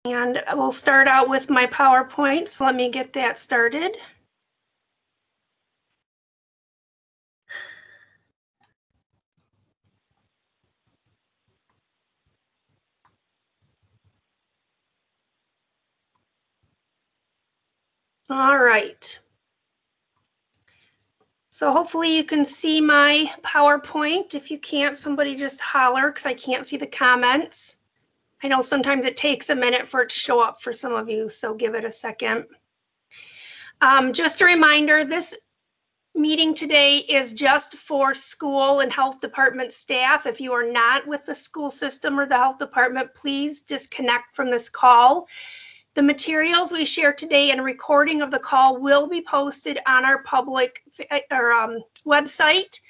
And we'll start out with my PowerPoint, so let me get that started. All right. So hopefully you can see my PowerPoint. If you can't, somebody just holler because I can't see the comments. I know sometimes it takes a minute for it to show up for some of you, so give it a second. Just a reminder, this meeting today is just for school and health department staff. If you are not with the school system or the health department, please disconnect from this call. The materials we share today and a recording of the call will be posted on our public website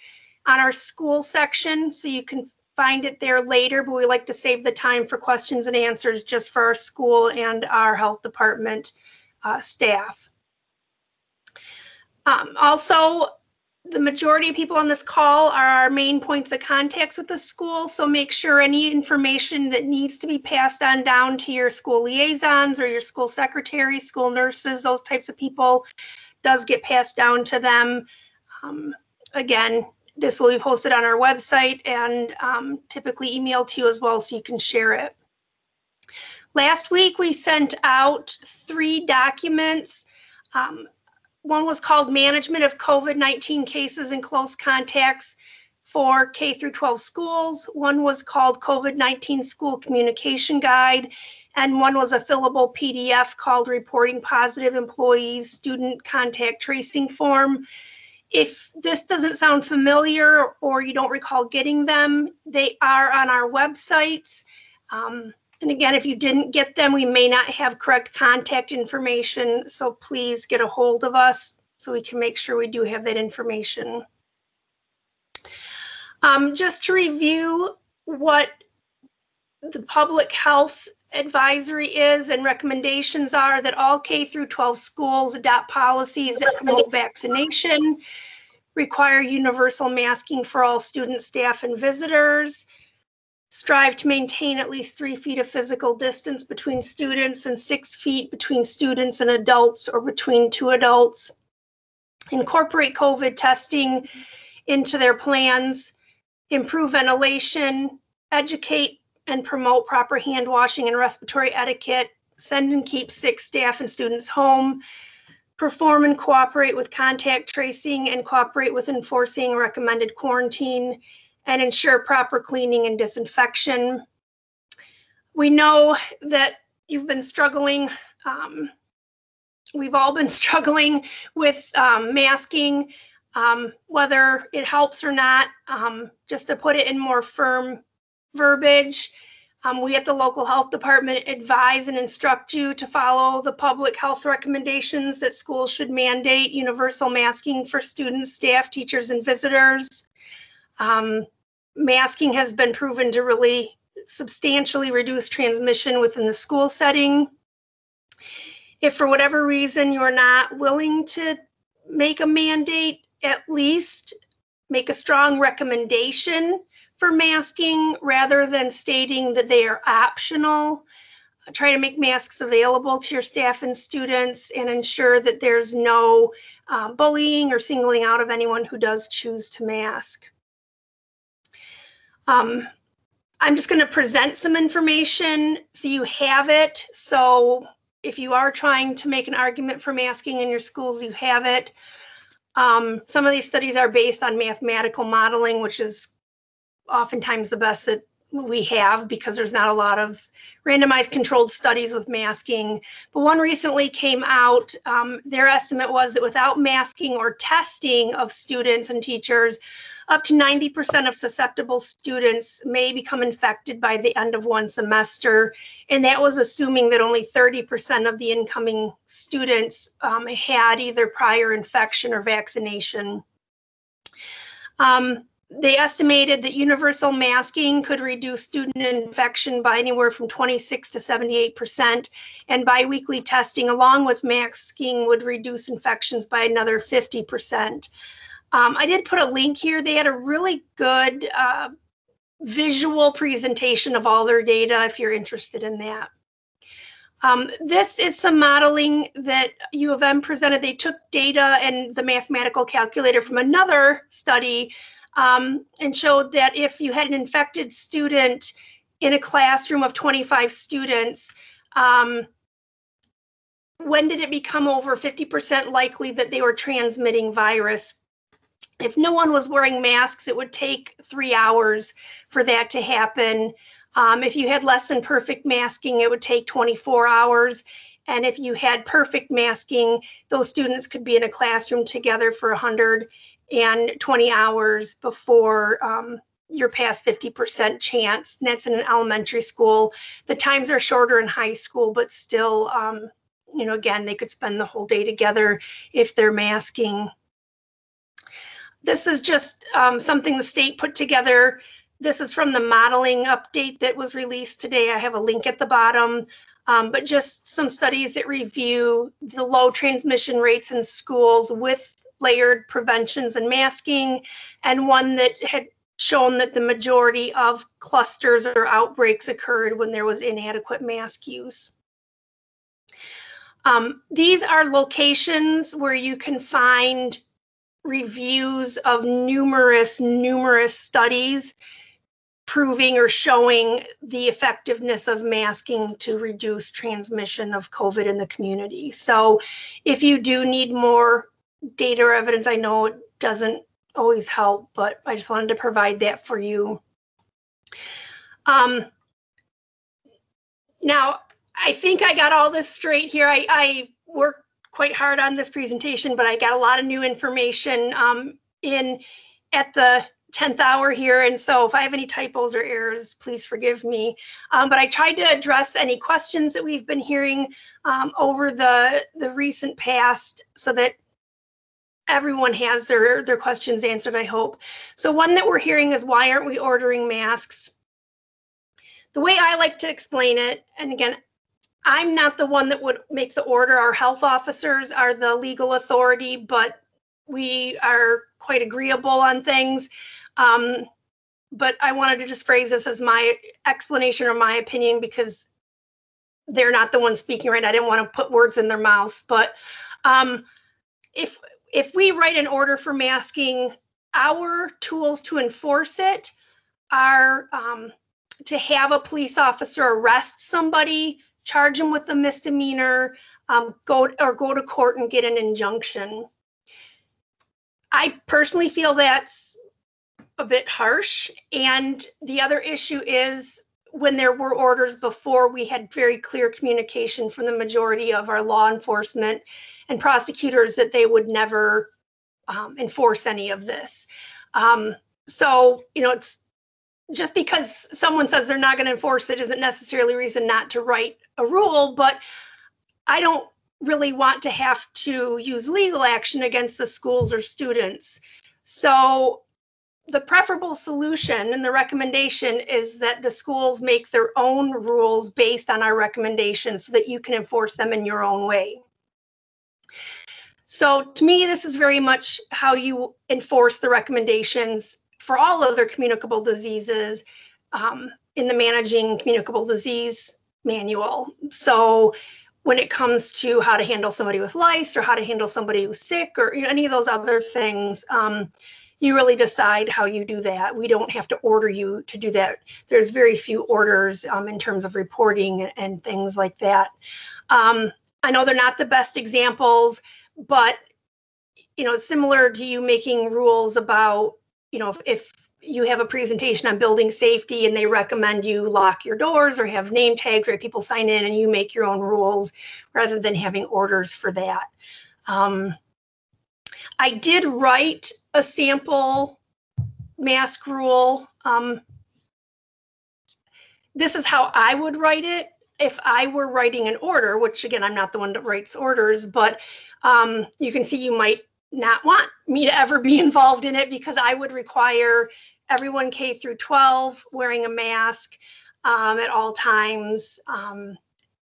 on our school section, so you can find it there later, but we like to save the time for questions and answers just for our school and our health department staff. Also, the majority of people on this call are our main points of contacts with the school, so make sure any information that needs to be passed on down to your school liaisons or your school secretary, school nurses, those types of people, does get passed down to them. Again, this will be posted on our website and typically emailed to you as well, so you can share it. Last week, we sent out 3 documents. One was called Management of COVID-19 Cases and Close Contacts for K through 12 schools. One was called COVID-19 School Communication Guide, and one was a fillable PDF called Reporting Positive Employees Student Contact Tracing Form. If this doesn't sound familiar or you don't recall getting them, they are on our websites. And again, if you didn't get them, we may not have correct contact information, so please get a hold of us so we can make sure we do have that information. Just to review what the public health advisory is and recommendations are, that all K through 12 schools adopt policies that promote vaccination, require universal masking for all students, staff, and visitors, strive to maintain at least 3 feet of physical distance between students and 6 feet between students and adults or between 2 adults, incorporate COVID testing into their plans, improve ventilation, educate and promote proper hand washing and respiratory etiquette, send and keep sick staff and students home, perform and cooperate with contact tracing and cooperate with enforcing recommended quarantine, and ensure proper cleaning and disinfection. We know that you've been struggling. We've all been struggling with masking, whether it helps or not. Just to put it in more firm verbiage, we at the local health department advise and instruct you to follow the public health recommendations that schools should mandate universal masking for students, staff, teachers, and visitors. Masking has been proven to really substantially reduce transmission within the school setting. If for whatever reason you're not willing to make a mandate, at least make a strong recommendation for masking rather than stating that they are optional. Try to make masks available to your staff and students and ensure that there's no bullying or singling out of anyone who does choose to mask. I'm just going to present some information so you have it. So if you are trying to make an argument for masking in your schools, you have it. Some of these studies are based on mathematical modeling, which is oftentimes the best that we have because there's not a lot of randomized controlled studies with masking. But one recently came out, their estimate was that without masking or testing of students and teachers, up to 90% of susceptible students may become infected by the end of one semester. And that was assuming that only 30% of the incoming students had either prior infection or vaccination. They estimated that universal masking could reduce student infection by anywhere from 26 to 78%, and biweekly testing along with masking would reduce infections by another 50%. I did put a link here. They had a really good visual presentation of all their data if you're interested in that. This is some modeling that U of M presented. They took data and the mathematical calculator from another study and showed that if you had an infected student in a classroom of 25 students, when did it become over 50% likely that they were transmitting virus? If no one was wearing masks, it would take 3 hours for that to happen. If you had less than perfect masking, it would take 24 hours. And if you had perfect masking, those students could be in a classroom together for 120 hours before you're past 50% chance. And that's in an elementary school. The times are shorter in high school, but still, you know, again, they could spend the whole day together if they're masking. This is just something the state put together. This is from the modeling update that was released today. I have a link at the bottom, but just some studies that review the low transmission rates in schools with layered preventions and masking, and one that had shown that the majority of clusters or outbreaks occurred when there was inadequate mask use. These are locations where you can find reviews of numerous studies proving or showing the effectiveness of masking to reduce transmission of COVID in the community. So if you do need more data or evidence, I know it doesn't always help, but I just wanted to provide that for you. Now, I think I got all this straight here. I worked quite hard on this presentation, but I got a lot of new information in at the 10th hour here. And so if I have any typos or errors, please forgive me. But I tried to address any questions that we've been hearing over the recent past so that everyone has their questions answered, I hope. So one that we're hearing is, why aren't we ordering masks? The way I like to explain it, and again, I'm not the one that would make the order. Our health officers are the legal authority, but we are quite agreeable on things. But I wanted to just phrase this as my explanation or my opinion because they're not the ones speaking, right? I didn't want to put words in their mouths. But if we write an order for masking, our tools to enforce it are to have a police officer arrest somebody, charge them with a misdemeanor, go to court and get an injunction. I personally feel that's a bit harsh. And the other issue is, when there were orders before, we had very clear communication from the majority of our law enforcement and prosecutors that they would never enforce any of this. So, you know, it's just because someone says they're not going to enforce it isn't necessarily reason not to write a rule, but I don't really want to have to use legal action against the schools or students. So the preferable solution and the recommendation is that the schools make their own rules based on our recommendations so that you can enforce them in your own way. So to me, this is very much how you enforce the recommendations for all other communicable diseases in the Managing Communicable Disease Manual. So when it comes to how to handle somebody with lice or how to handle somebody who's sick or any of those other things, you really decide how you do that. We don't have to order you to do that. There's very few orders in terms of reporting and things like that. I know they're not the best examples, but it's similar to you making rules about, if you have a presentation on building safety and they recommend you lock your doors or have name tags or people sign in and you make your own rules rather than having orders for that. I did write a sample mask rule. This is how I would write it if I were writing an order, which again, I'm not the one that writes orders, but you can see you might not want me to ever be involved in it because I would require everyone K through 12 wearing a mask at all times,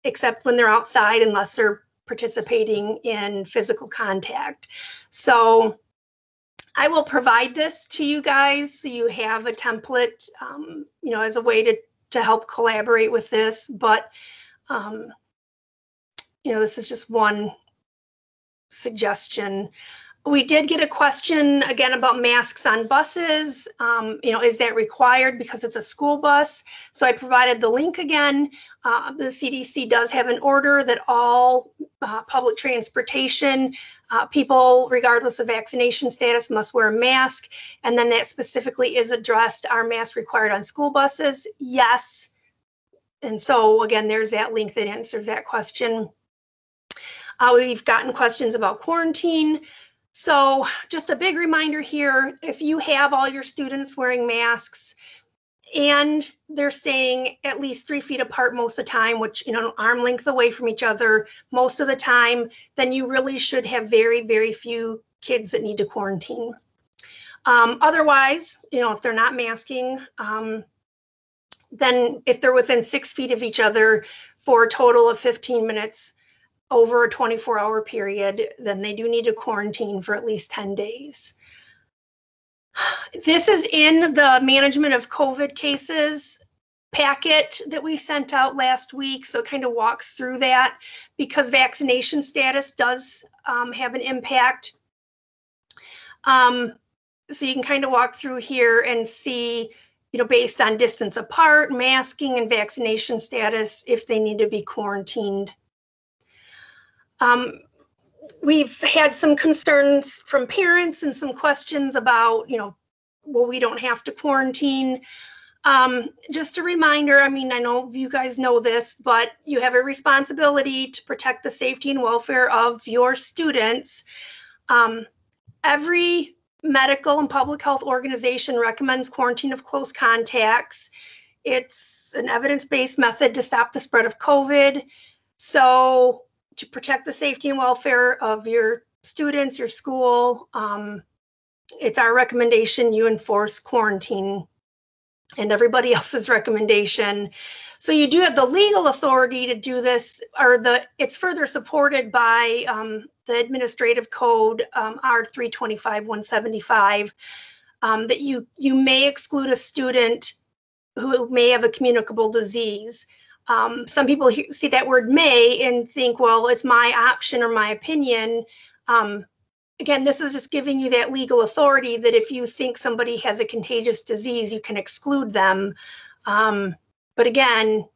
except when they're outside, unless they're participating in physical contact. So I will provide this to you guys so you have a template, as a way to help collaborate with this. But this is just one suggestion. We did get a question again about masks on buses. Is that required because it's a school bus? So I provided the link again. The CDC does have an order that all public transportation people, regardless of vaccination status, must wear a mask. And then that specifically is addressed, are masks required on school buses? Yes. And so again, there's that link that answers that question. We've gotten questions about quarantine. So just a big reminder here, if you have all your students wearing masks and they're staying at least 3 feet apart most of the time, which, arm length away from each other most of the time, then you really should have very, very few kids that need to quarantine. Otherwise, if they're not masking, then if they're within 6 feet of each other for a total of 15 minutes, over a 24-hour period, then they do need to quarantine for at least 10 days. This is in the management of COVID cases packet that we sent out last week. So it kind of walks through that because vaccination status does have an impact. So you can kind of walk through here and see, based on distance apart, masking, and vaccination status, if they need to be quarantined. We've had some concerns from parents and some questions about, well, we don't have to quarantine. Just a reminder, I know you guys know this, but you have a responsibility to protect the safety and welfare of your students. Every medical and public health organization recommends quarantine of close contacts. It's an evidence-based method to stop the spread of COVID. So to protect the safety and welfare of your students, your school, it's our recommendation you enforce quarantine and everybody else's recommendation. So you do have the legal authority to do this, or it's further supported by the administrative code, R325-175, that you may exclude a student who may have a communicable disease. Some people see that word may and think, well, it's my option or my opinion. Again, this is just giving you that legal authority that if you think somebody has a contagious disease, you can exclude them. But again,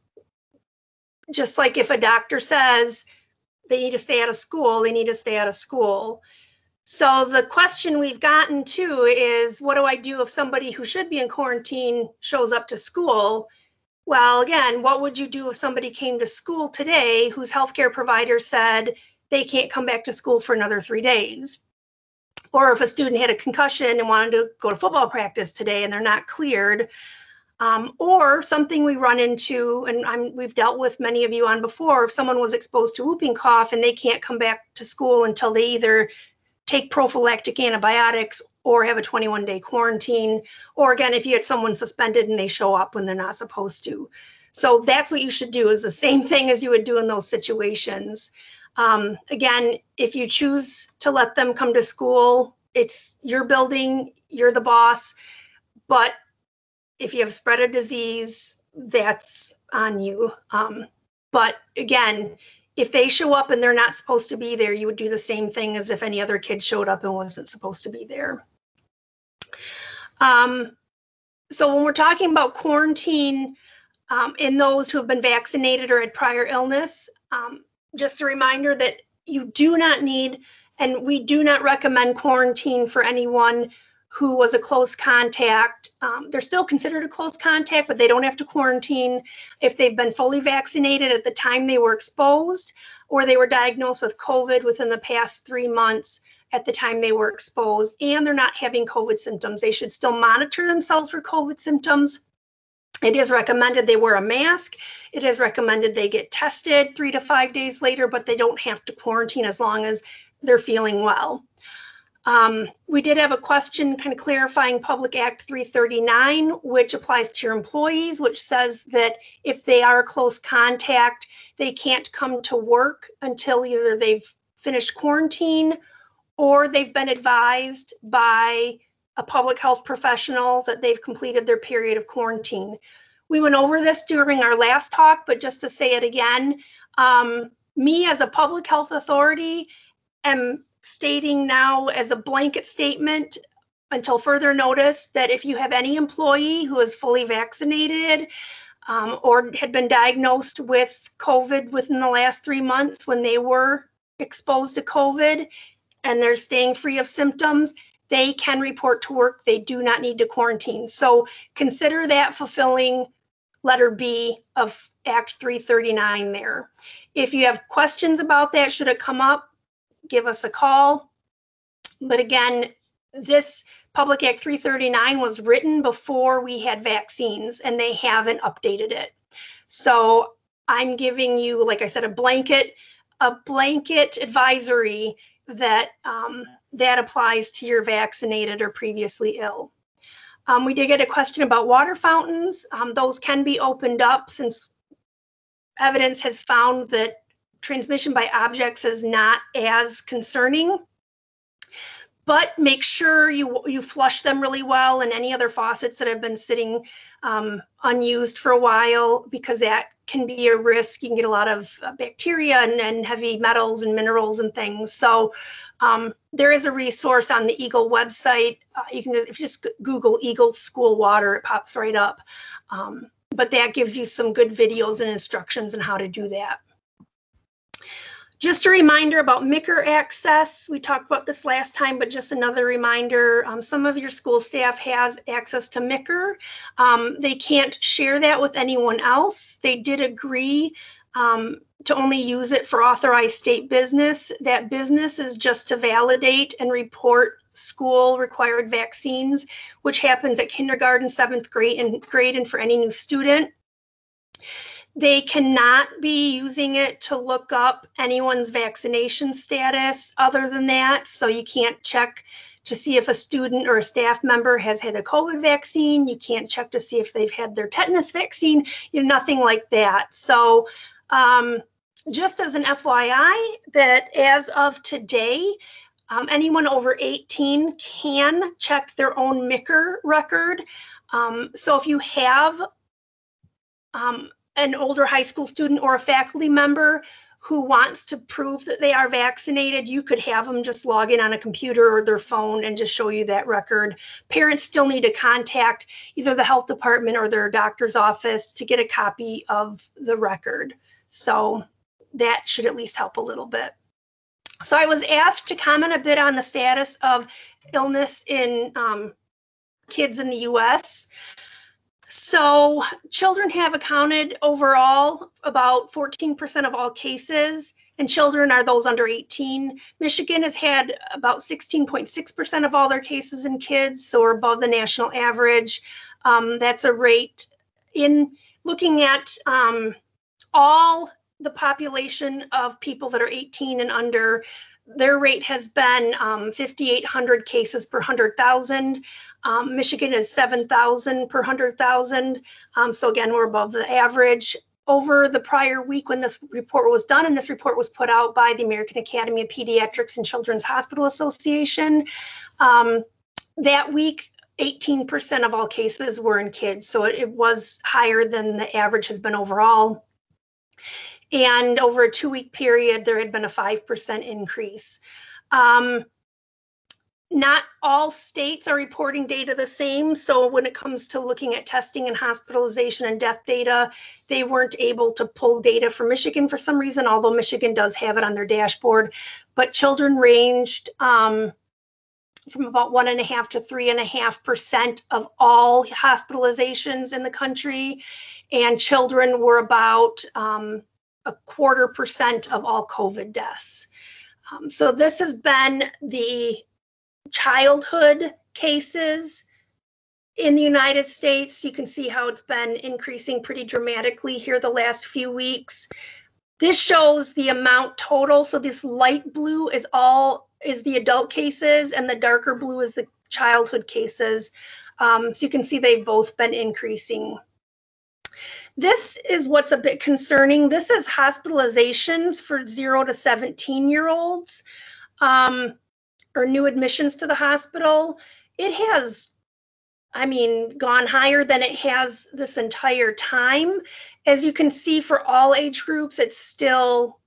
just like if a doctor says they need to stay out of school, they need to stay out of school. So the question we've gotten to is, what do I do if somebody who should be in quarantine shows up to school? Well, again, what would you do if somebody came to school today whose healthcare provider said they can't come back to school for another 3 days? Or if a student had a concussion and wanted to go to football practice today and they're not cleared, or something we run into, and we've dealt with many of you on before, if someone was exposed to whooping cough and they can't come back to school until they either take prophylactic antibiotics or have a 21-day quarantine, or again, if you had someone suspended and they show up when they're not supposed to. So that's what you should do, is the same thing as you would do in those situations. Again, if you choose to let them come to school, it's your building, you're the boss, but if you have spread a disease, that's on you. But again, if they show up and they're not supposed to be there, you would do the same thing as if any other kid showed up and wasn't supposed to be there. So when we're talking about quarantine in those who have been vaccinated or had prior illness, just a reminder that you do not need, and we do not recommend quarantine for anyone who was a close contact. They're still considered a close contact, but they don't have to quarantine if they've been fully vaccinated at the time they were exposed, or they were diagnosed with COVID within the past 3 months at the time they were exposed, and they're not having COVID symptoms. They should still monitor themselves for COVID symptoms. It is recommended they wear a mask. It is recommended they get tested 3 to 5 days later, but they don't have to quarantine as long as they're feeling well. We did have a question kind of clarifying Public Act 339, which applies to your employees, which says that if they are a close contact, they can't come to work until either they've finished quarantine or they've been advised by a public health professional that they've completed their period of quarantine. We went over this during our last talk, but just to say it again, Me as a public health authority am stating now as a blanket statement until further notice that if you have any employee who is fully vaccinated or had been diagnosed with COVID within the last 3 months when they were exposed to COVID and they're staying free of symptoms, they can report to work. They do not need to quarantine. So consider that fulfilling letter B of Act 339 there. If you have questions about that, should it come up, give us a call. But again, this Public Act 339 was written before we had vaccines and they haven't updated it. So I'm giving you, like I said, a blanket advisory that that applies to your vaccinated or previously ill. We did get a question about water fountains. Those can be opened up since evidence has found that transmission by objects is not as concerning. But make sure you flush them really well, and any other faucets that have been sitting unused for a while, because that can be a risk. You can get a lot of bacteria and heavy metals and minerals and things. So there is a resource on the Eagle website. You can if you just Google Eagle School Water, it pops right up. But that gives you some good videos and instructions on how to do that. Just a reminder about MCIR access. We talked about this last time, but just another reminder, some of your school staff has access to MCIR. They can't share that with anyone else. They did agree to only use it for authorized state business. That business is just to validate and report school required vaccines, which happens at kindergarten, 7th grade, and for any new student. They cannot be using it to look up anyone's vaccination status other than that. So you can't check to see if a student or a staff member has had a COVID vaccine. You can't check to see if they've had their tetanus vaccine, nothing like that. So just as an FYI, that as of today, anyone over 18 can check their own MCIR record. So if you have an older high school student or a faculty member who wants to prove that they are vaccinated, you could have them just log in on a computer or their phone and just show you that record. Parents still need to contact either the health department or their doctor's office to get a copy of the record. So that should at least help a little bit. So I was asked to comment a bit on the status of illness in kids in the US. So children have accounted overall about 14% of all cases, and children are those under 18. Michigan has had about 16.6% of all their cases in kids, so we're above the national average. That's a rate in looking at all the population of people that are 18 and under. Their rate has been 5,800 cases per 100,000. Michigan is 7,000 per 100,000. So again, we're above the average. Over the prior week when this report was done, and this report was put out by the American Academy of Pediatrics and Children's Hospital Association, that week, 18% of all cases were in kids. So it was higher than the average has been overall. And over a 2-week period, there had been a 5% increase. Not all states are reporting data the same. So when it comes to looking at testing and hospitalization and death data, they weren't able to pull data from Michigan for some reason, although Michigan does have it on their dashboard. But children ranged from about 1.5% to 3.5% of all hospitalizations in the country. And children were about 0.25% of all COVID deaths. So this has been the childhood cases in the United States. You can see how it's been increasing pretty dramatically here the last few weeks. This shows the amount total. So this light blue is the adult cases, and the darker blue is the childhood cases. So you can see they've both been increasing. This is what's a bit concerning. This is hospitalizations for 0 to 17-year-olds or new admissions to the hospital. It has, gone higher than it has this entire time. As you can see, for all age groups, it's still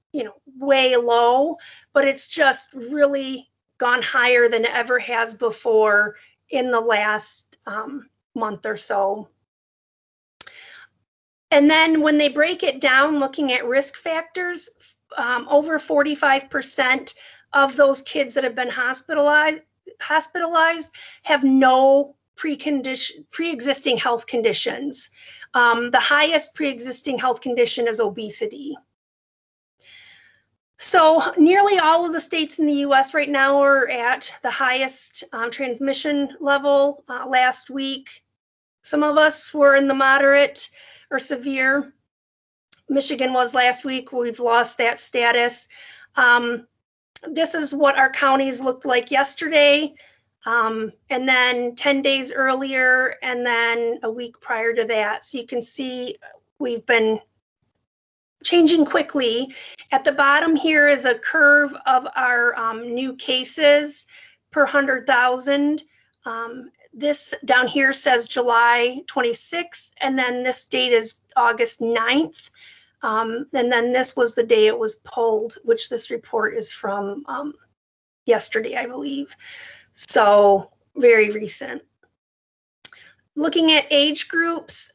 way low, but it's just really gone higher than it ever has before in the last month or so. And then when they break it down, looking at risk factors, over 45% of those kids that have been hospitalized have no pre-existing health conditions. The highest pre-existing health condition is obesity. So nearly all of the states in the US right now are at the highest transmission level last week. Some of us were in the moderate or severe. Michigan was last week. We've lost that status. This is what our counties looked like yesterday, and then 10 days earlier, and then a week prior to that. So you can see we've been changing quickly. At the bottom here is a curve of our new cases per 100,000. This down here says July 26th, and then this date is August 9th. And then this was the day it was pulled, which this report is from yesterday, I believe. So very recent. Looking at age groups,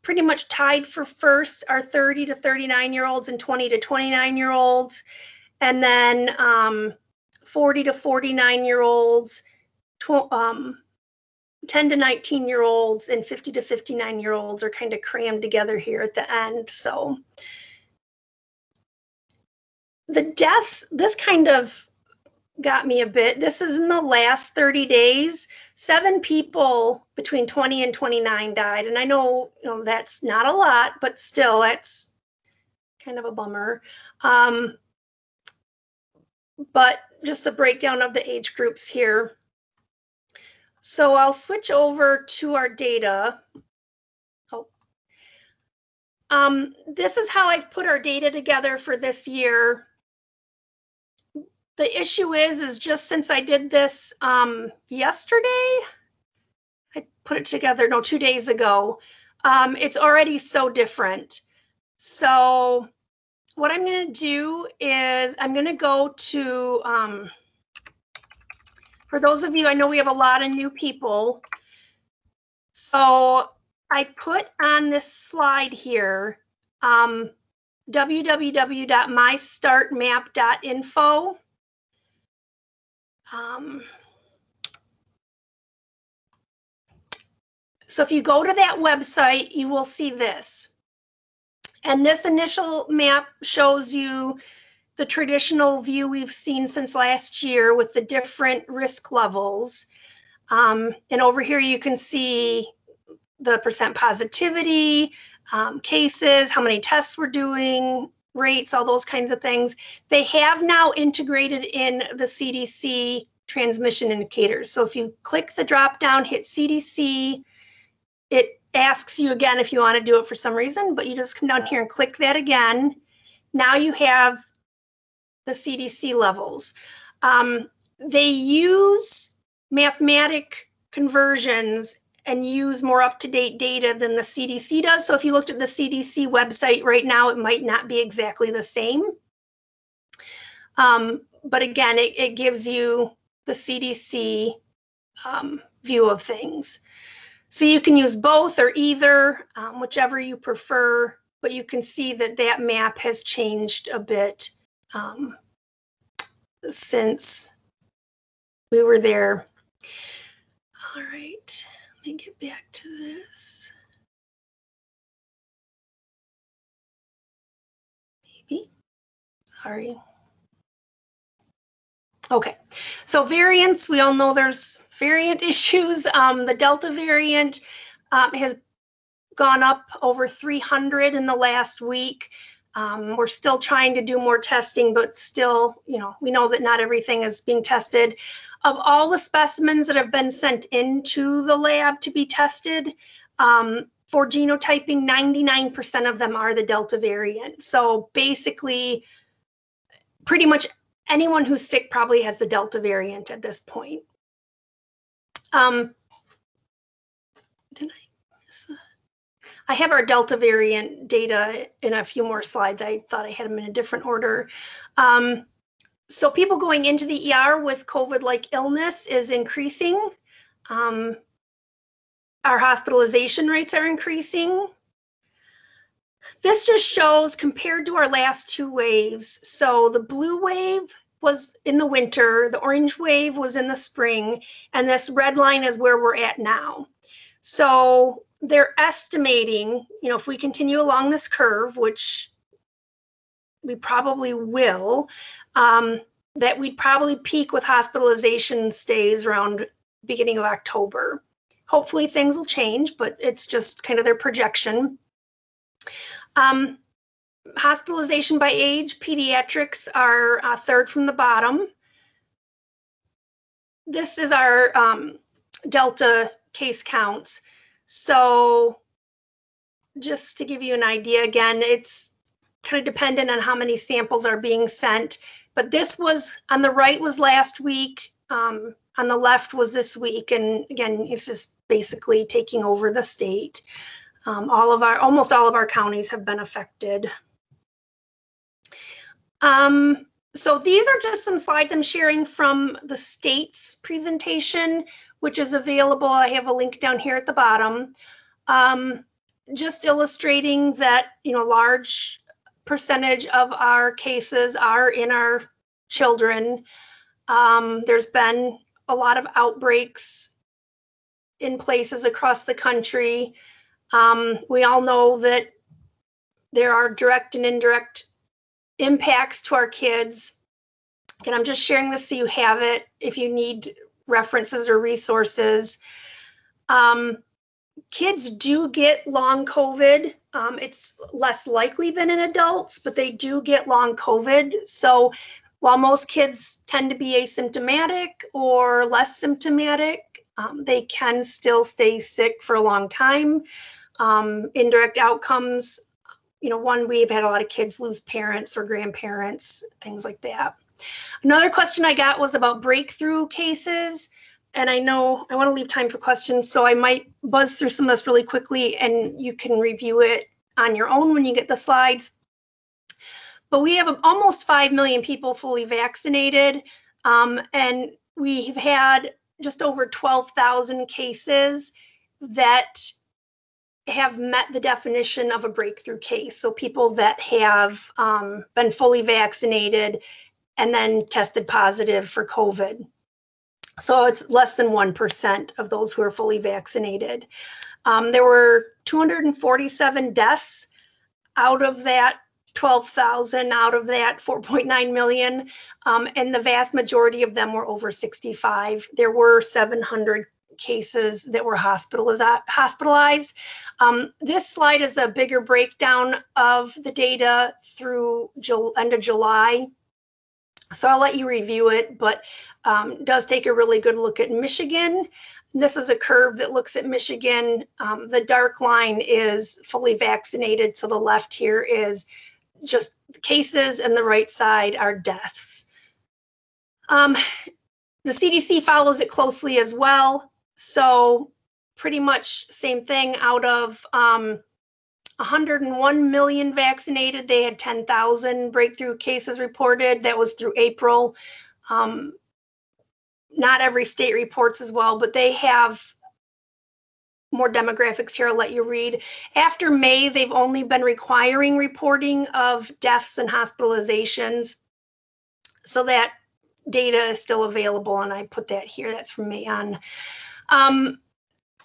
pretty much tied for first are 30 to 39-year-olds and 20 to 29-year-olds. And then 40 to 49-year-olds, 10 to 19-year-olds, and 50 to 59-year-olds are kind of crammed together here at the end. So the deaths, this kind of got me a bit. This is in the last 30 days. 7 people between 20 and 29 died. And I know, that's not a lot, but still, that's kind of a bummer. But just a breakdown of the age groups here. So I'll switch over to our data. This is how I've put our data together for this year. The issue is just since I did this yesterday, I put it together, 2 days ago, it's already so different. So what I'm going to do is I'm going to go to, for those of you, I know we have a lot of new people. So I put on this slide here, www.mystartmap.info. So if you go to that website, you will see this. And this initial map shows you the traditional view we've seen since last year with the different risk levels. And over here you can see the percent positivity, cases, how many tests we're doing, rates, all those kinds of things. They have now integrated in the CDC transmission indicators. So if you click the drop down, hit CDC, it asks you again if you want to do it for some reason, but you just come down here and click that again. Now you have the CDC levels. They use mathematic conversions and use more up-to-date data than the CDC does. So if you looked at the CDC website right now, it might not be exactly the same. But again, it gives you the CDC view of things. So you can use both or either, whichever you prefer, but you can see that that map has changed a bit since we were there. All right, let me get back to this. Maybe, sorry. Okay, so variants, we all know there's variant issues. The Delta variant has gone up over 300 in the last week. We're still trying to do more testing, but still, we know that not everything is being tested. Of all the specimens that have been sent into the lab to be tested, for genotyping, 99% of them are the Delta variant. So basically, pretty much anyone who's sick probably has the Delta variant at this point. Did I miss that? I have our Delta variant data in a few more slides. I thought I had them in a different order. So people going into the ER with COVID-like illness is increasing. Our hospitalization rates are increasing. This just shows compared to our last two waves. So the blue wave was in the winter, the orange wave was in the spring, and this red line is where we're at now. So they're estimating, if we continue along this curve, which we probably will, that we'd probably peak with hospitalization stays around beginning of October. Hopefully things will change, but it's just kind of their projection. Hospitalization by age, pediatrics are third from the bottom. This is our Delta case counts. So just to give you an idea, again, it's kind of dependent on how many samples are being sent. But this was, on the right was last week, on the left was this week. And again, it's just basically taking over the state. Almost all of our counties have been affected. So these are just some slides I'm sharing from the state's presentation, which is available. I have a link down here at the bottom. Just illustrating that, large percentage of our cases are in our children. There's been a lot of outbreaks in places across the country. We all know that there are direct and indirect impacts to our kids. And I'm just sharing this so you have it if you need references or resources. Kids do get long COVID. It's less likely than in adults, but they do get long COVID. So while most kids tend to be asymptomatic or less symptomatic, they can still stay sick for a long time. Indirect outcomes, one, we've had a lot of kids lose parents or grandparents, things like that. Another question I got was about breakthrough cases. And I know I want to leave time for questions, so I might buzz through some of this really quickly and you can review it on your own when you get the slides. But we have almost 5 million people fully vaccinated, and we've had just over 12,000 cases that have met the definition of a breakthrough case. So people that have been fully vaccinated and then tested positive for COVID. So it's less than 1% of those who are fully vaccinated. There were 247 deaths out of that 12,000, out of that 4.9 million, and the vast majority of them were over 65. There were 700 cases that were hospitalized. This slide is a bigger breakdown of the data through end of July. So I'll let you review it, but does take a really good look at Michigan. This is a curve that looks at Michigan. The dark line is fully vaccinated. So the left here is just cases and the right side are deaths. The CDC follows it closely as well. So pretty much same thing. Out of 101 million vaccinated, they had 10,000 breakthrough cases reported. That was through April. Not every state reports as well, but they have more demographics here. I'll let you read. After May, they've only been requiring reporting of deaths and hospitalizations. So that data is still available, and I put that here. That's from May on.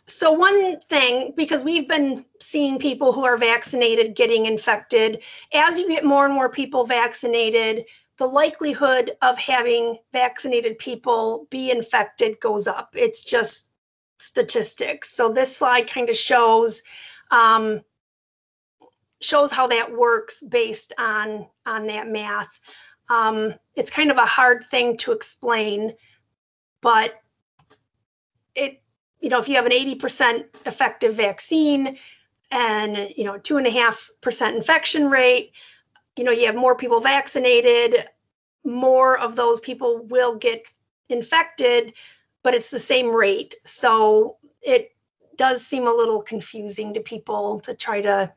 So one thing, because we've been seeing people who are vaccinated getting infected, as you get more and more people vaccinated, the likelihood of having vaccinated people be infected goes up. It's just statistics. So this slide kind of shows how that works based on that math. It's kind of a hard thing to explain, but if you have an 80% effective vaccine and 2.5% infection rate, you have more people vaccinated, more of those people will get infected, but it's the same rate. So does seem a little confusing to people to try to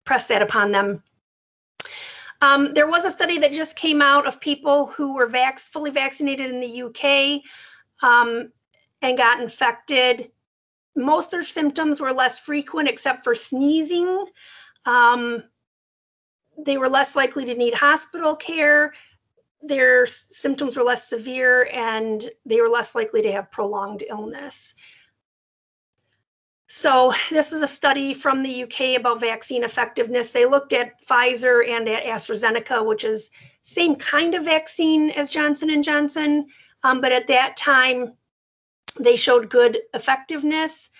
press that upon them. There was a study that just came out of people who were fully vaccinated in the UK and got infected. Most of their symptoms were less frequent except for sneezing. They were less likely to need hospital care. Their symptoms were less severe, and they were less likely to have prolonged illness. So this is a study from the UK about vaccine effectiveness. They looked at Pfizer and at AstraZeneca, which is same kind of vaccine as Johnson & Johnson, but at that time, they showed good effectiveness.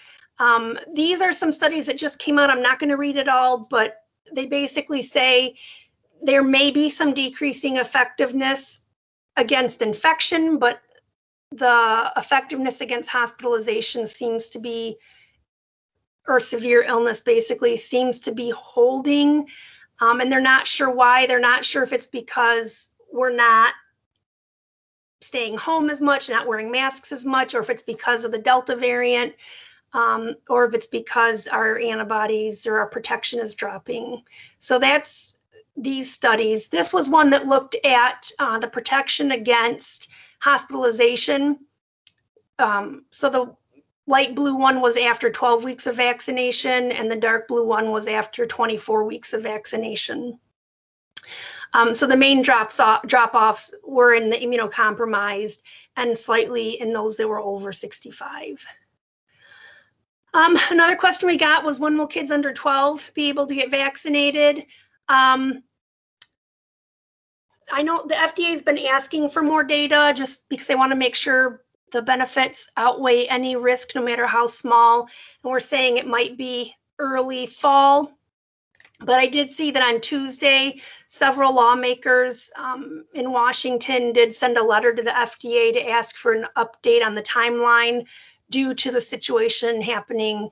These are some studies that just came out. I'm not going to read it all, but they basically say there may be some decreasing effectiveness against infection, but the effectiveness against hospitalization seems to be, or severe illness basically, seems to be holding. And they're not sure why. They're not sure if it's because we're not staying home as much, not wearing masks as much, or if it's because of the Delta variant, or if it's because our antibodies or our protection is dropping. So that's these studies. This was one that looked at the protection against hospitalization. So the light blue one was after 12 weeks of vaccination, and the dark blue one was after 24 weeks of vaccination. So the main drop-offs were in the immunocompromised and slightly in those that were over 65. Another question we got was, when will kids under 12 be able to get vaccinated? I know the FDA has been asking for more data just because they want to make sure the benefits outweigh any risk, no matter how small. And we're saying it might be early fall. But I did see that on Tuesday, several lawmakers in Washington did send a letter to the FDA to ask for an update on the timeline due to the situation happening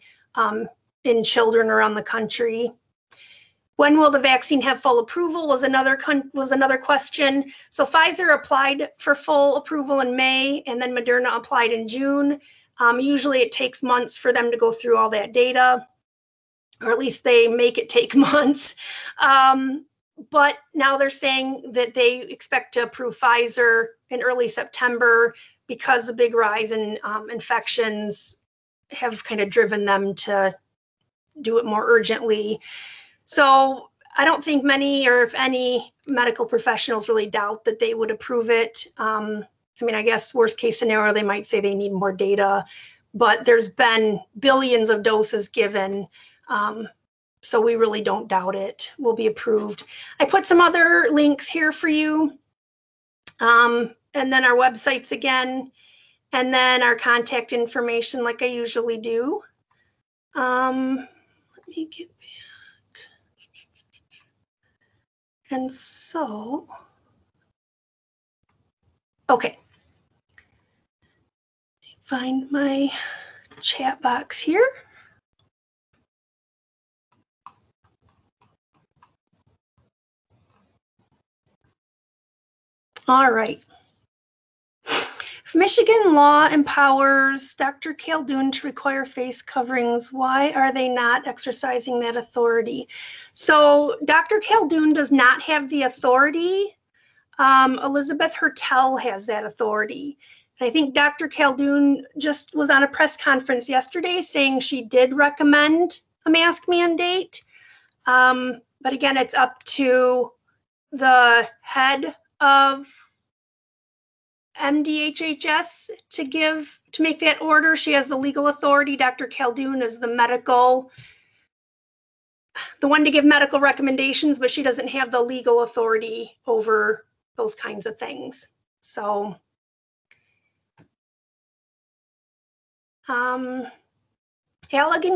in children around the country. When will the vaccine have full approval was another question. So Pfizer applied for full approval in May, and then Moderna applied in June. Usually it takes months for them to go through all that data, or at least they make it take months. But now they're saying that they expect to approve Pfizer in early September because the big rise in infections have kind of driven them to do it more urgently. So I don't think many, or if any, medical professionals really doubt that they would approve it. I mean, I guess worst case scenario, they might say they need more data, but there's been billions of doses given. So we really don't doubt it will be approved. I put some other links here for you. And then our websites again, and then our contact information like I usually do. Let me get back. And so, okay. Find my chat box here. All right. If Michigan law empowers Dr. Khaldun to require face coverings, why are they not exercising that authority? So Dr. Khaldun does not have the authority. Elizabeth Hertel has that authority. And I think Dr. Khaldun just was on a press conference yesterday saying she did recommend a mask mandate. But again, it's up to the head of MDHHS to make that order. She has the legal authority. Dr. Khaldun is the one to give medical recommendations, but she doesn't have the legal authority over those kinds of things. So Allegan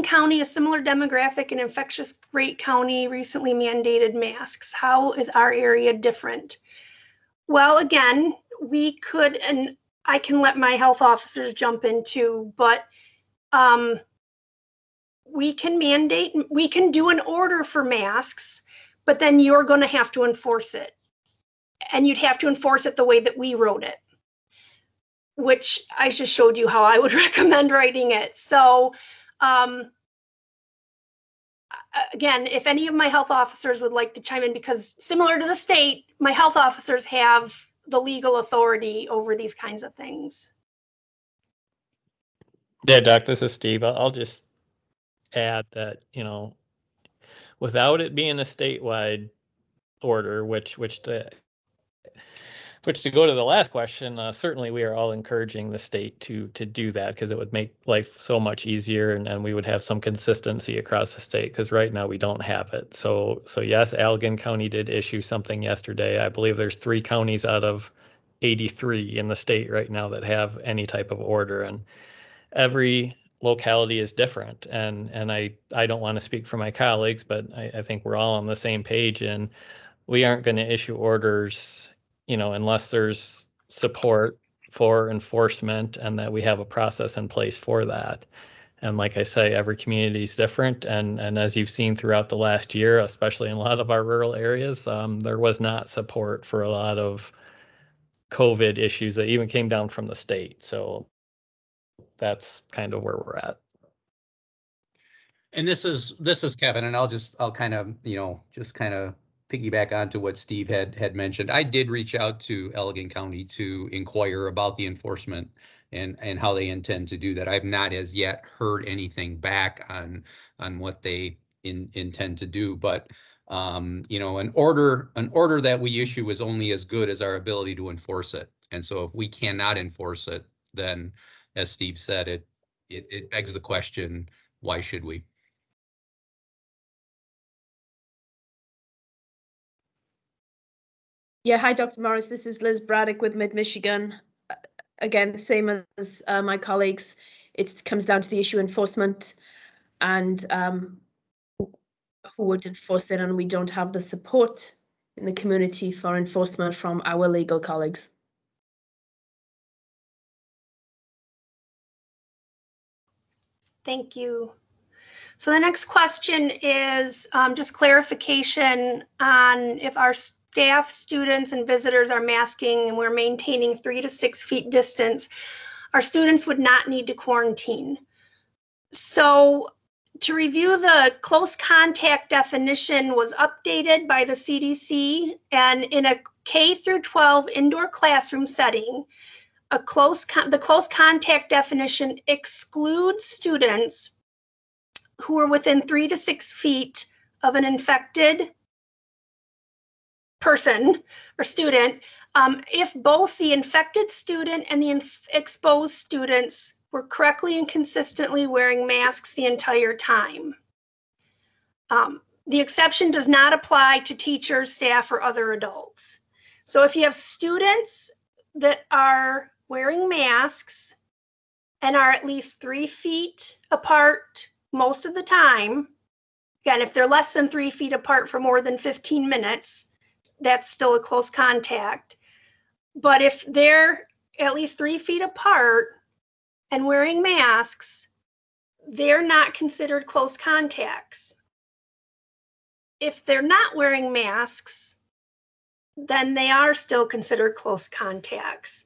County, a similar demographic and infectious rate county, recently mandated masks. How is our area different? Well, again, we could, and I can let my health officers jump in too, but we can do an order for masks, but then you're going to have to enforce it. And you'd have to enforce it the way that we wrote it. which I just showed you how I would recommend writing it. So again, if any of my health officers would like to chime in, because similar to the state, my health officers have the legal authority over these kinds of things. Yeah, Doc, this is Steve. I'll just add that, without it being a statewide order, which to go to the last question, certainly we are all encouraging the state to do that, because it would make life so much easier, and we would have some consistency across the state, because right now we don't have it. So yes, Allegan County did issue something yesterday. I believe there's 3 counties out of 83 in the state right now that have any type of order, and every locality is different. And I don't want to speak for my colleagues, but I think we're all on the same page, and we aren't going to issue orders, unless there's support for enforcement and that we have a process in place for that. And like I say, every community is different. And as you've seen throughout the last year, especially in a lot of our rural areas, there was not support for a lot of COVID issues that even came down from the state. So that's kind of where we're at. And this is Kevin, and I'll kind of, just kind of piggyback onto what Steve had mentioned. I did reach out to Allegan County to inquire about the enforcement and how they intend to do that. I've not as yet heard anything back on what they intend to do, but an order that we issue is only as good as our ability to enforce it. And so if we cannot enforce it, then, as Steve said, it begs the question, why should we? Yeah, hi, Dr. Morris. This is Liz Braddock with Mid-Michigan. Again, the same as my colleagues, it comes down to the issue enforcement and who would enforce it, and we don't have the support in the community for enforcement from our legal colleagues. Thank you. So the next question is just clarification on if our staff, students, and visitors are masking and we're maintaining 3 to 6 feet distance, our students would not need to quarantine. So to review, the close contact definition was updated by the CDC, and in a K through 12 indoor classroom setting, the close contact definition excludes students who are within 3 to 6 feet of an infected person or student, if both the infected student and the exposed students were correctly and consistently wearing masks the entire time. The exception does not apply to teachers, staff, or other adults. So if you have students that are wearing masks and are at least 3 feet apart most of the time, again, if they're less than 3 feet apart for more than 15 minutes, that's still a close contact. But if they're at least 3 feet apart and wearing masks, they're not considered close contacts. If they're not wearing masks, then they are still considered close contacts,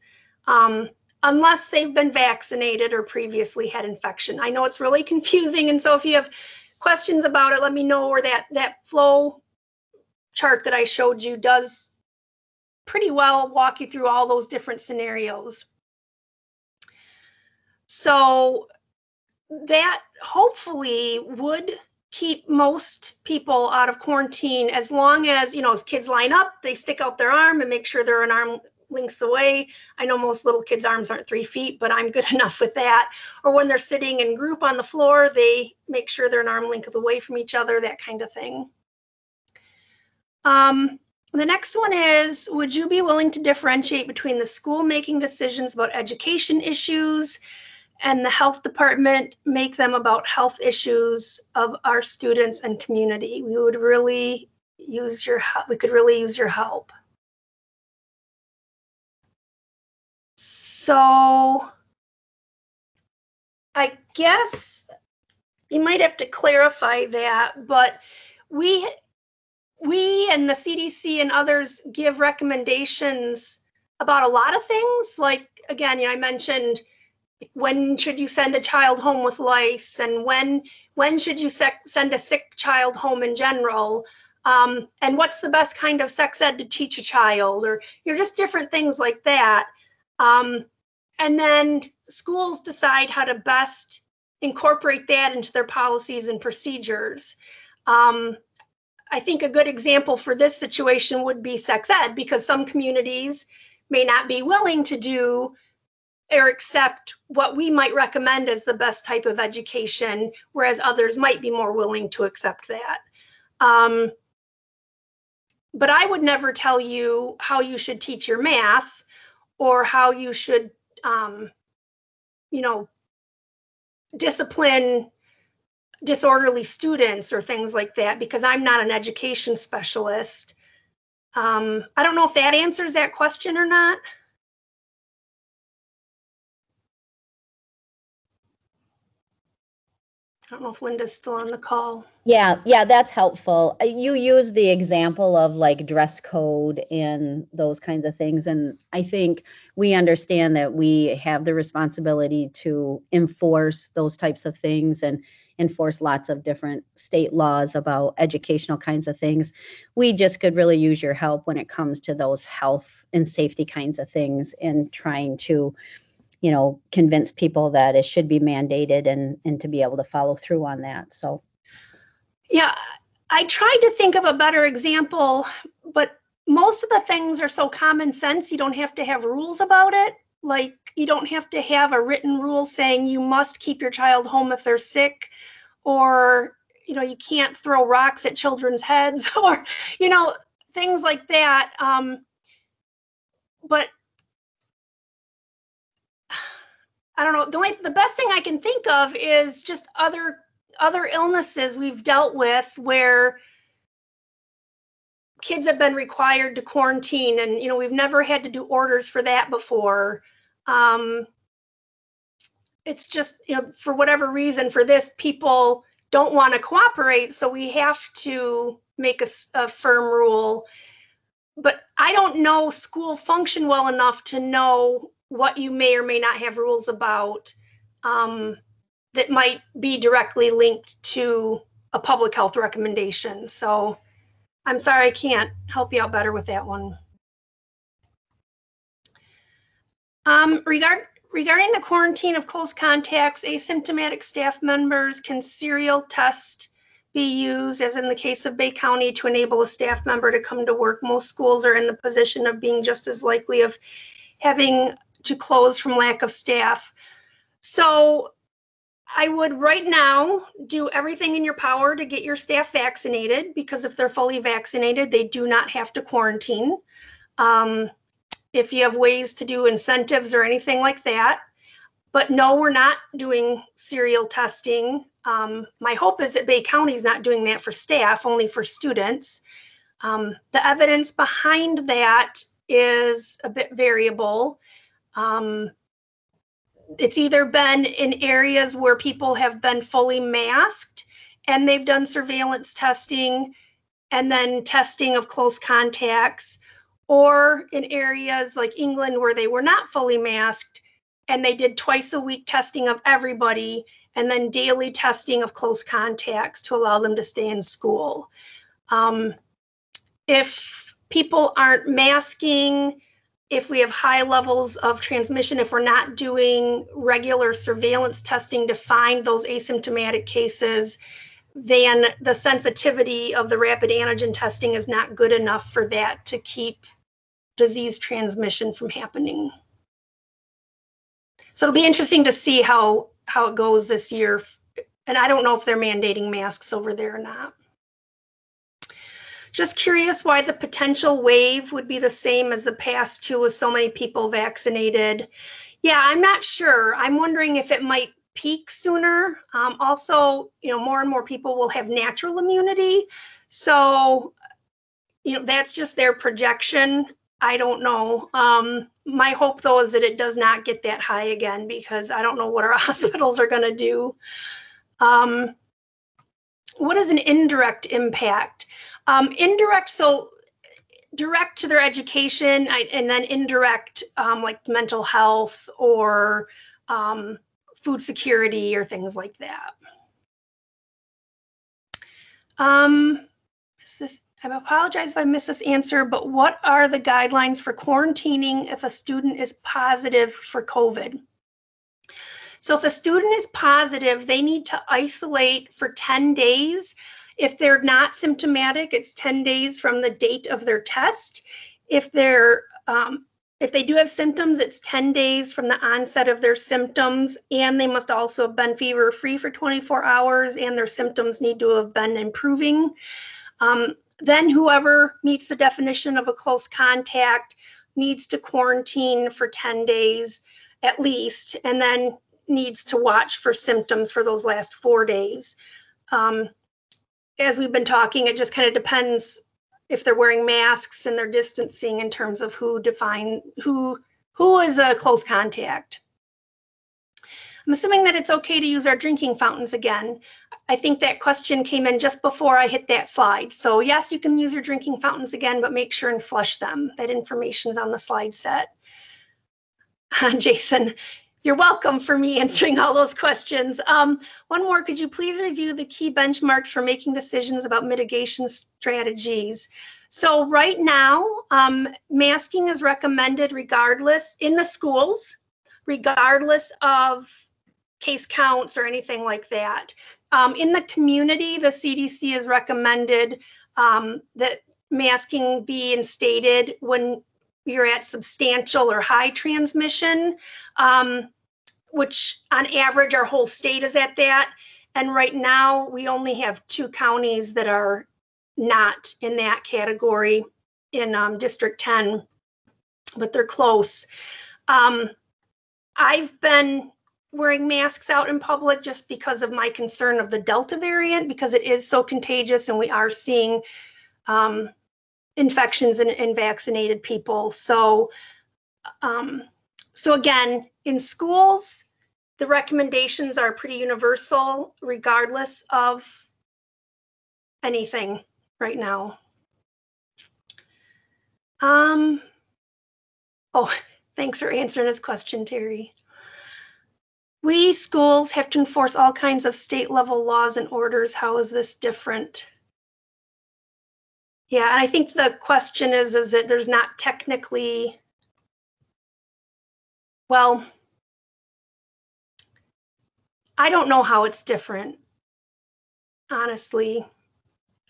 unless they've been vaccinated or previously had infection. I know it's really confusing, and so if you have questions about it, let me know, or that flow chart that I showed you does pretty well walk you through all those different scenarios. So that hopefully would keep most people out of quarantine, as long as, as kids line up, they stick out their arm and make sure they're an arm length away. I know most little kids' arms aren't 3 feet, but I'm good enough with that. Or when they're sitting in group on the floor, they make sure they're an arm length away from each other, that kind of thing. The next one is, would you be willing to differentiate between the school making decisions about education issues and the health department make them about health issues of our students and community? We would really use your help. We could really use your help. So I guess you might have to clarify that, but we and the CDC and others give recommendations about a lot of things. Like, again, I mentioned, when should you send a child home with lice, and when should you send a sick child home in general, and what's the best kind of sex ed to teach a child, or just different things like that. And then schools decide how to best incorporate that into their policies and procedures. I think a good example for this situation would be sex ed, because some communities may not be willing to do or accept what we might recommend as the best type of education, whereas others might be more willing to accept that. But I would never tell you how you should teach your math, or how you should, discipline disorderly students or things like that, because I'm not an education specialist. I don't know if that answers that question or not. I don't know if Linda's still on the call. Yeah, that's helpful. You use the example of like dress code and those kinds of things. And I think we understand that we have the responsibility to enforce those types of things and enforce lots of different state laws about educational kinds of things. We just could really use your help when it comes to those health and safety kinds of things, and trying to convince people that it should be mandated and to be able to follow through on that. So, yeah, I tried to think of a better example, but most of the things are so common sense, you don't have to have rules about it. Like, you don't have to have a written rule saying you must keep your child home if they're sick, or, you can't throw rocks at children's heads, or, things like that. But I don't know, the best thing I can think of is just other illnesses we've dealt with where kids have been required to quarantine, and we've never had to do orders for that before. It's just, for whatever reason, for this, people don't want to cooperate, so we have to make a firm rule. But I don't know school function well enough to know what you may or may not have rules about that might be directly linked to a public health recommendation. So I'm sorry, I can't help you out better with that one. Regarding the quarantine of close contacts, asymptomatic staff members can serial test be used, as in the case of Bay County, to enable a staff member to come to work. Most schools are in the position of being just as likely of having to close from lack of staff. So I would right now do everything in your power to get your staff vaccinated, because if they're fully vaccinated, they do not have to quarantine. If you have ways to do incentives or anything like that. But no, we're not doing serial testing. My hope is that Bay County is not doing that for staff, only for students. The evidence behind that is a bit variable. It's either been in areas where people have been fully masked and they've done surveillance testing and then testing of close contacts, or in areas like England where they were not fully masked and they did twice a week testing of everybody and then daily testing of close contacts to allow them to stay in school. If people aren't masking, if we have high levels of transmission, if we're not doing regular surveillance testing to find those asymptomatic cases, then the sensitivity of the rapid antigen testing is not good enough for that to keep disease transmission from happening. So it'll be interesting to see how it goes this year. And I don't know if they're mandating masks over there or not. Just curious why the potential wave would be the same as the past two with so many people vaccinated. Yeah, I'm not sure. I'm wondering if it might peak sooner. Also, more and more people will have natural immunity. So, that's just their projection. I don't know. My hope, though, is that it does not get that high again, because I don't know what our hospitals are going to do. What is an indirect impact? Indirect, so direct to their education and then indirect, like mental health or food security or things like that. I apologize if I missed this answer, but what are the guidelines for quarantining if a student is positive for COVID? So if a student is positive, they need to isolate for 10 days. If they're not symptomatic, it's 10 days from the date of their test. If they do have symptoms, it's 10 days from the onset of their symptoms, and they must also have been fever-free for 24 hours, and their symptoms need to have been improving. Then whoever meets the definition of a close contact needs to quarantine for 10 days at least, and then needs to watch for symptoms for those last 4 days. As we've been talking, it just kind of depends if they're wearing masks and they're distancing in terms of who is a close contact. I'm assuming that it's okay to use our drinking fountains again. I think that question came in just before I hit that slide. So yes, you can use your drinking fountains again, but make sure and flush them. That information's on the slide set. Jason, you're welcome for me answering all those questions. One more, could you please review the key benchmarks for making decisions about mitigation strategies? So right now, masking is recommended regardless in the schools, regardless of case counts or anything like that. In the community, the CDC has recommended that masking be instated when you're at substantial or high transmission, which on average our whole state is at that. And right now we only have 2 counties that are not in that category in District 10, but they're close. I've been wearing masks out in public just because of my concern of the Delta variant, because it is so contagious and we are seeing infections in vaccinated people. So again, in schools, the recommendations are pretty universal regardless of anything right now. Oh, thanks for answering this question, Terry. We schools have to enforce all kinds of state level laws and orders. How is this different? Yeah, and I think the question is that there's not technically, well, I don't know how it's different, honestly.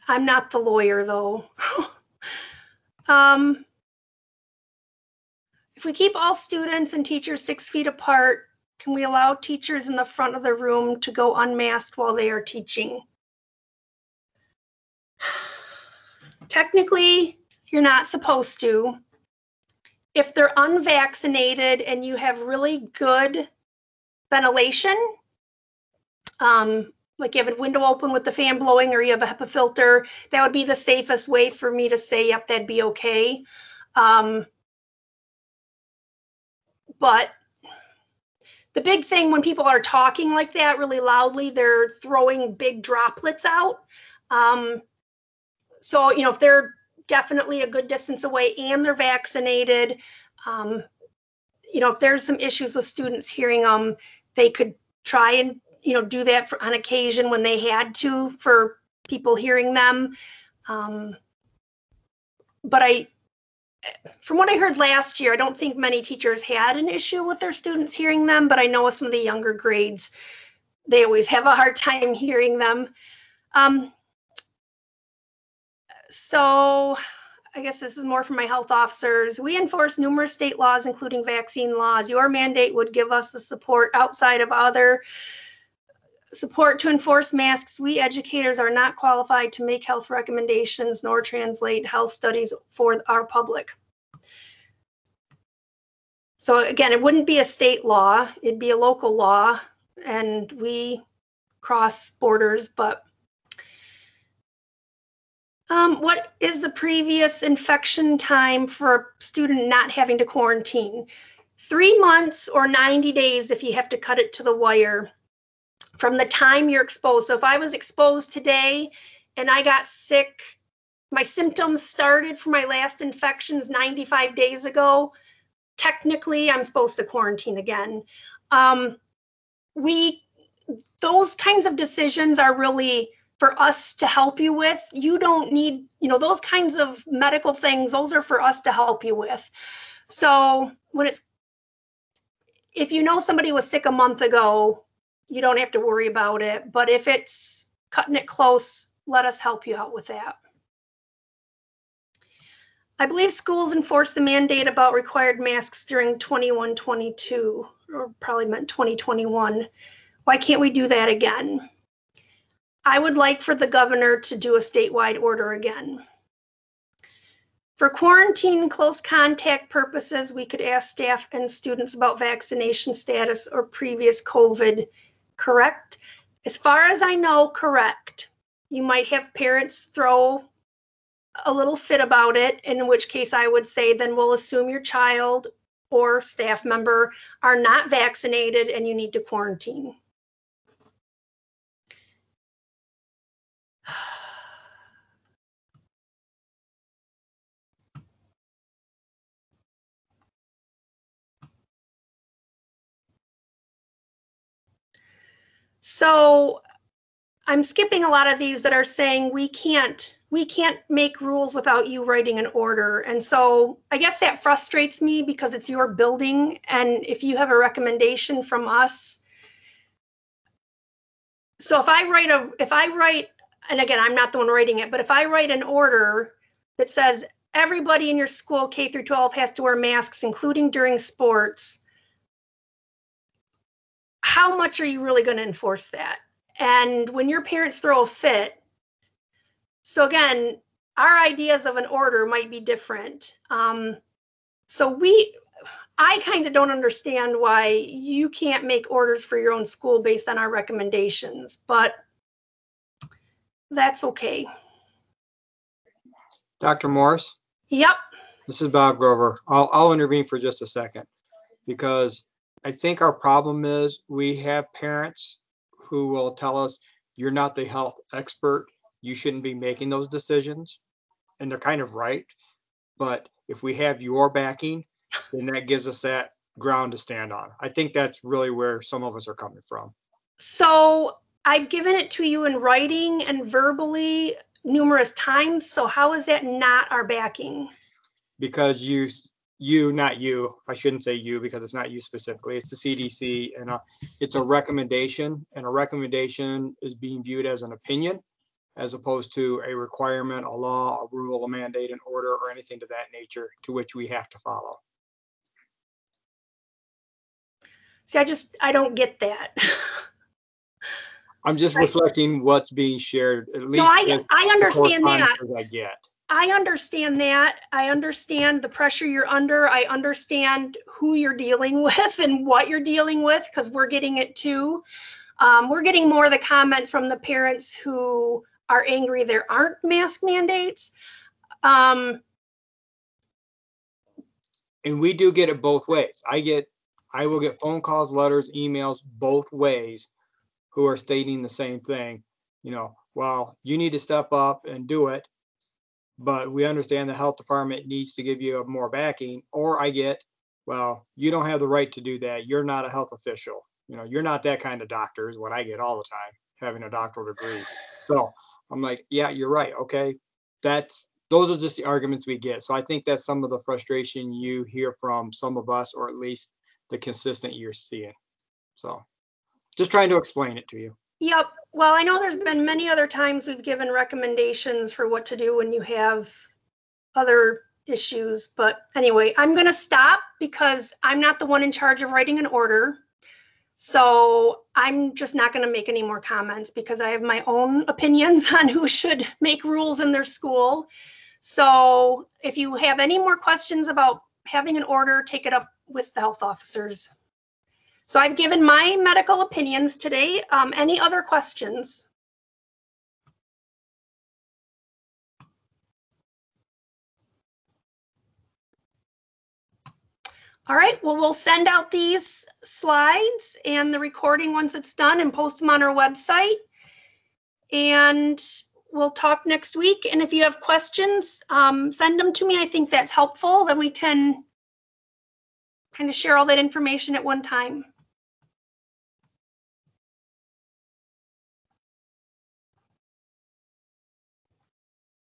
I'm not the lawyer though. If we keep all students and teachers 6 feet apart, can we allow teachers in the front of the room to go unmasked while they are teaching? Technically, you're not supposed to. If they're unvaccinated and you have really good ventilation, like you have a window open with the fan blowing or you have a HEPA filter, that would be the safest way for me to say, yep, that'd be okay. But the big thing when people are talking like that really loudly, they're throwing big droplets out. So, if they're definitely a good distance away and they're vaccinated, if there's some issues with students hearing them, they could try and, do that on occasion when they had to for people hearing them. But from what I heard last year, I don't think many teachers had an issue with their students hearing them, but I know with some of the younger grades, they always have a hard time hearing them. So I guess this is more for my health officers. We enforce numerous state laws, including vaccine laws. Your mandate would give us the support outside of other support to enforce masks. We educators are not qualified to make health recommendations nor translate health studies for our public. So again, it wouldn't be a state law, it'd be a local law, and we cross borders, but what is the previous infection time for a student not having to quarantine? 3 months or 90 days if you have to cut it to the wire from the time you're exposed. So if I was exposed today and I got sick my symptoms started for my last infections 95 days ago, technically I'm supposed to quarantine again. Those kinds of decisions are really for us to help you with. You don't need, those kinds of medical things, those are for us to help you with. So if you know somebody was sick a month ago, you don't have to worry about it. But if it's cutting it close, let us help you out with that. I believe schools enforced the mandate about required masks during 21-22, or probably meant 2021. Why can't we do that again? I would like for the governor to do a statewide order again. For quarantine close contact purposes, we could ask staff and students about vaccination status or previous COVID, correct? As far as I know, correct. You might have parents throw a little fit about it, in which case I would say then we'll assume your child or staff member are not vaccinated and you need to quarantine. So I'm skipping a lot of these that are saying we can't make rules without you writing an order. And so I guess that frustrates me because it's your building. And if you have a recommendation from us, so if I write, and again, I'm not the one writing it, but if I write an order that says everybody in your school K through 12 has to wear masks, including during sports, how much are you really going to enforce that? And when your parents throw a fit, so again, our ideas of an order might be different. So I kind of don't understand why you can't make orders for your own school based on our recommendations, but that's okay. Dr. Morse? Yep. This is Bob Grover. I'll intervene for just a second because I think our problem is we have parents who will tell us, you're not the health expert, you shouldn't be making those decisions. And they're kind of right. But if we have your backing, then that gives us that ground to stand on. I think that's really where some of us are coming from. So I've given it to you in writing and verbally numerous times. So how is that not our backing? Because not you, I shouldn't say you because it's not you specifically, it's the CDC, and it's a recommendation, and a recommendation is being viewed as an opinion as opposed to a requirement, a law, a rule, a mandate, an order, or anything to that nature to which we have to follow. See, I don't get that. I'm just reflecting what's being shared, at least. No, I understand that. I get. I understand that. I understand the pressure you're under. I understand who you're dealing with and what you're dealing with, because we're getting it too. We're getting more of the comments from the parents who are angry there aren't mask mandates. And we do get it both ways. I will get phone calls, letters, emails, both ways, who are stating the same thing. Well, you need to step up and do it, but we understand the health department needs to give you more backing. Or I get, well, you don't have the right to do that. You're not a health official. You're not that kind of doctor is what I get all the time, having a doctoral degree. So I'm like, yeah, you're right. Okay. Those are just the arguments we get. So I think that's some of the frustration you hear from some of us, or at least the consistent you're seeing. So just trying to explain it to you. Yep. Well, I know there's been many other times we've given recommendations for what to do when you have other issues. But anyway, I'm going to stop because I'm not the one in charge of writing an order. So I'm just not going to make any more comments because I have my own opinions on who should make rules in their school. So if you have any more questions about having an order, take it up with the health officers. So I've given my medical opinions today. Any other questions? All right, well, we'll send out these slides and the recording once it's done and post them on our website. And we'll talk next week. And if you have questions, send them to me. I think that's helpful. Then we can kind of share all that information at one time.